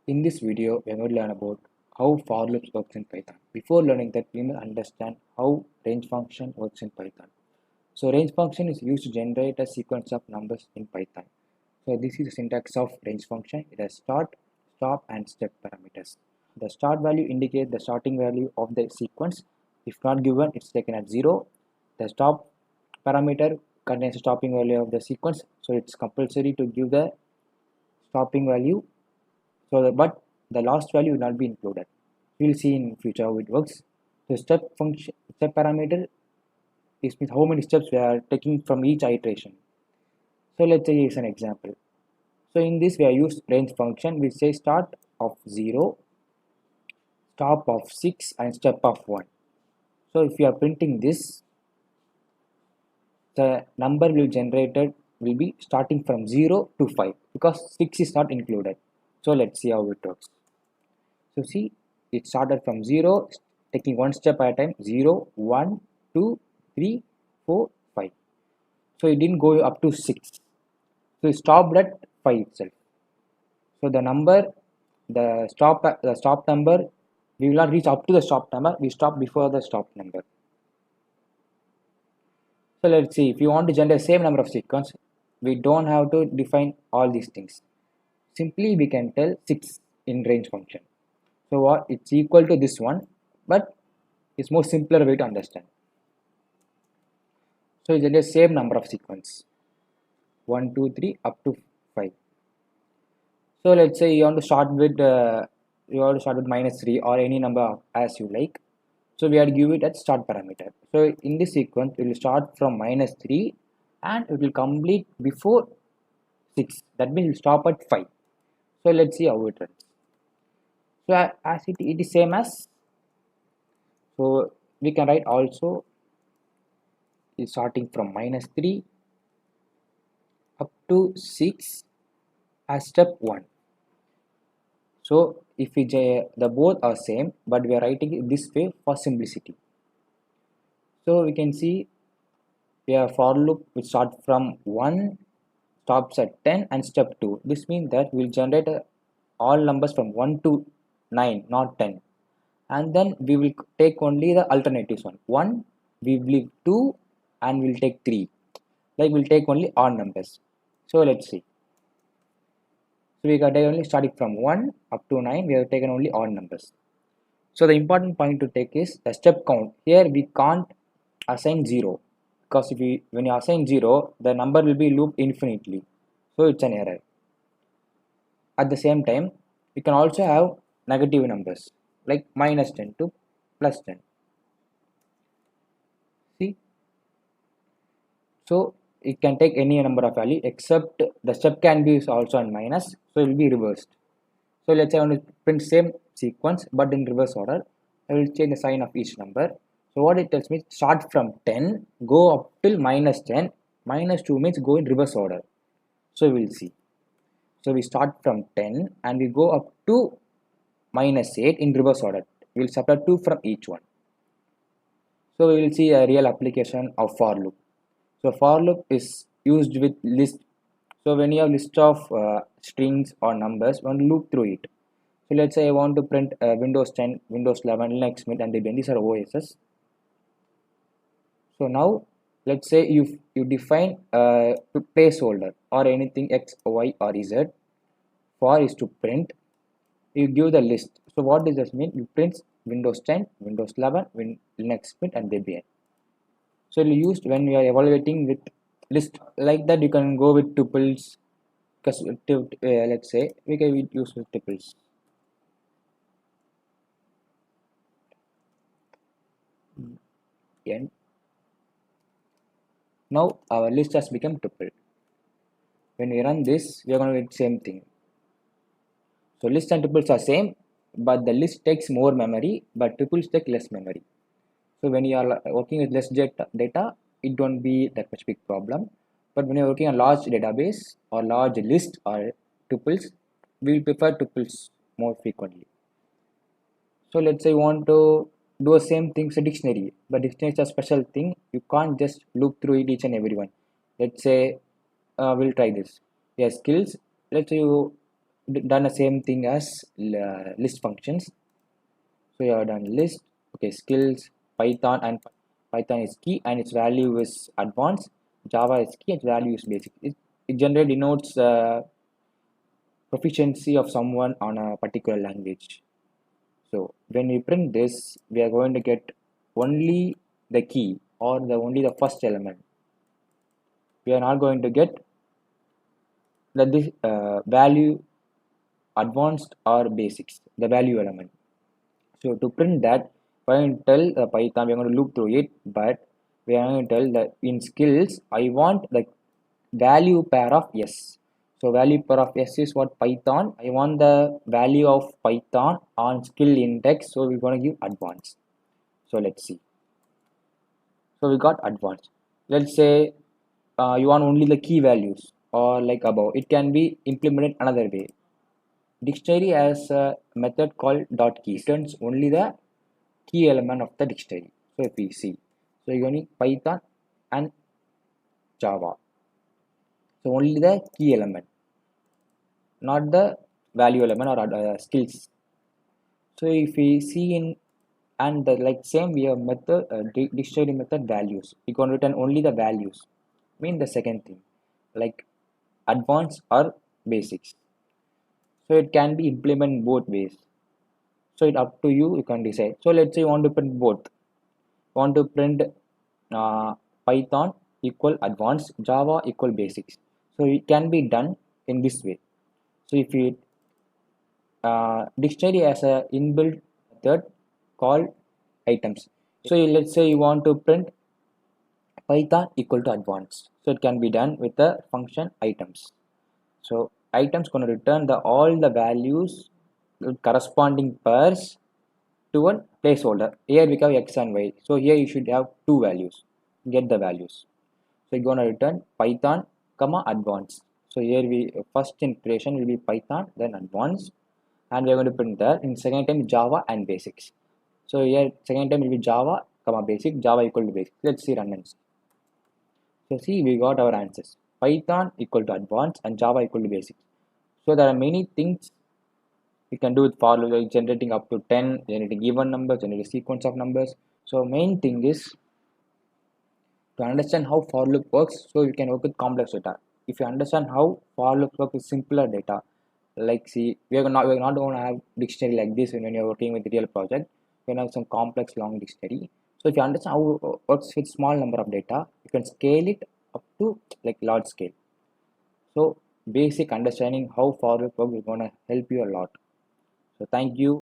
In this video, we are going to learn about how for loops works in Python. Before learning that, we must understand how range function works in Python. So range function is used to generate a sequence of numbers in Python. So this is the syntax of range function. It has start, stop, and step parameters. The start value indicates the starting value of the sequence. If not given, it's taken at 0. The stop parameter contains the stopping value of the sequence. So it's compulsory to give the stopping value. But the last value will not be included. We'll see in future how it works. So step parameter is means how many steps we are taking from each iteration. So let's say here's an example. So in this we are used range function which says start of 0, stop of 6 and step of 1. So if you are printing this, the number will generated will be starting from 0 to 5 because 6 is not included. So let's see how it works. So see, it started from 0, taking one step at a time, 0, 1, 2, 3, 4, 5. So it didn't go up to 6. So it stopped at 5 itself. So the number, the stop number, we will not reach up to the stop number, we stop before the stop number. So let's see, if you want to generate the same number of sequence, we don't have to define all these things. Simply we can tell 6 in range function. So what it's equal to this one, but it's more simpler way to understand. So it's the same number of sequence 1, 2, 3 up to 5. So let's say you want to start with -3 or any number as you like. So we are give it as start parameter. So in this sequence we will start from -3 and it will complete before 6. That means it will stop at 5. So let's see how it runs. So as it is same as, so we can write also is starting from -3 up to 6 as step 1. So if we the both are same, but we are writing it this way for simplicity. So we can see we have for loop which start from 1, stops at 10 and step 2. This means that we'll generate all numbers from 1 to 9, not 10. And then we will take only the alternatives one. 1, we will leave 2 and we'll take 3. Like we'll take only odd numbers. So let's see. So we got only starting from 1 up to 9, we have taken only odd numbers. So the important point to take is the step count. Here we can't assign 0 because when you assign 0, the number will be looped infinitely. So it's an error. At the same time, we can also have negative numbers like -10 to +10. See? So it can take any number of value except the step can be also on minus, so it will be reversed. So let's say I want to print same sequence but in reverse order. I will change the sign of each number. So what it tells me, start from 10, go up till -10, -2 means go in reverse order. So we will see. So we start from 10 and we go up to -8 in reverse order. We will subtract 2 from each one. So we will see a real application of for loop. So for loop is used with list. So when you have list of strings or numbers, one loop through it. So let's say I want to print Windows 10, Windows 11, Linux, Mint, and Debian. These are OSs. So now let's say you define a placeholder or anything X, Y, or Z. For is to print. You give the list. So what does this mean? You print Windows 10, Windows 11, Linux, Mint, and Debian. So used when you are evaluating with list like that, you can go with tuples. Because let's say we can use with tuples. And now our list has become tuple. When we run this, we are going to get same thing. So list and tuples are same, but the list takes more memory, but tuples take less memory. So when you are working with less data, it don't be that much big problem. But when you're working on large database or large list or tuples, we will prefer tuples more frequently. So let's say you want to do the same thing as a dictionary, but dictionary is a special thing. You can't just loop through it each and every one. Let's say we'll try this. Yeah, skills. Let's say you done the same thing as list functions. So you have done list, okay, skills, Python, and Python is key and its value is advanced. Java is key, its value is basic. It generally denotes proficiency of someone on a particular language. So when we print this, we are going to get only the key or only the first element. We are not going to get this value advanced or basics, the value element. So to print that, we're going to tell Python, we're going to loop through it, but we are going to tell that in skills, I want the value pair of s. So value pair of s is what Python. I want the value of Python on skill index. So we're going to give advanced. So let's see. So we got advanced. Let's say you want only the key values or like above. It can be implemented another way. Dictionary has a method called dot key. It returns only the key element of the dictionary. So if we see, so you need Python and Java. So only the key element, not the value element or skills. So if we see in and the like same we have method dictionary method values. We can return only the values. Mean the second thing like advanced or basics. So it can be implemented both ways. So it up to you. You can decide. So let's say you want to print both. Want to print Python equal advanced, Java equal basics. So it can be done in this way. So if you dictionary has a inbuilt method called items. So let's say you want to print Python equal to advanced. So it can be done with the function items. So items going to return the all the values corresponding pairs to a placeholder. Here we have x and y. So here you should have two values. Get the values. So you're gonna return Python, comma advanced. So here we first iteration will be Python, then advanced, and we're going to print there. In second time Java and basics. So here second time will be Java, comma basic, Java equal to basic. Let's see run and see. So see we got our answers. Python equal to advanced and Java equal to basic. So there are many things you can do with for loop, like generating up to 10, generating even numbers, generating sequence of numbers. So main thing is to understand how for loop works, so you can work with complex data. If you understand how for loop works with simpler data, like see, we're not going to have dictionary like this when you're working with real project. We're going to have some complex long dictionary. So if you understand how it works with small number of data, you can scale it up to like large scale. So basic understanding how for loop works is going to help you a lot. So thank you.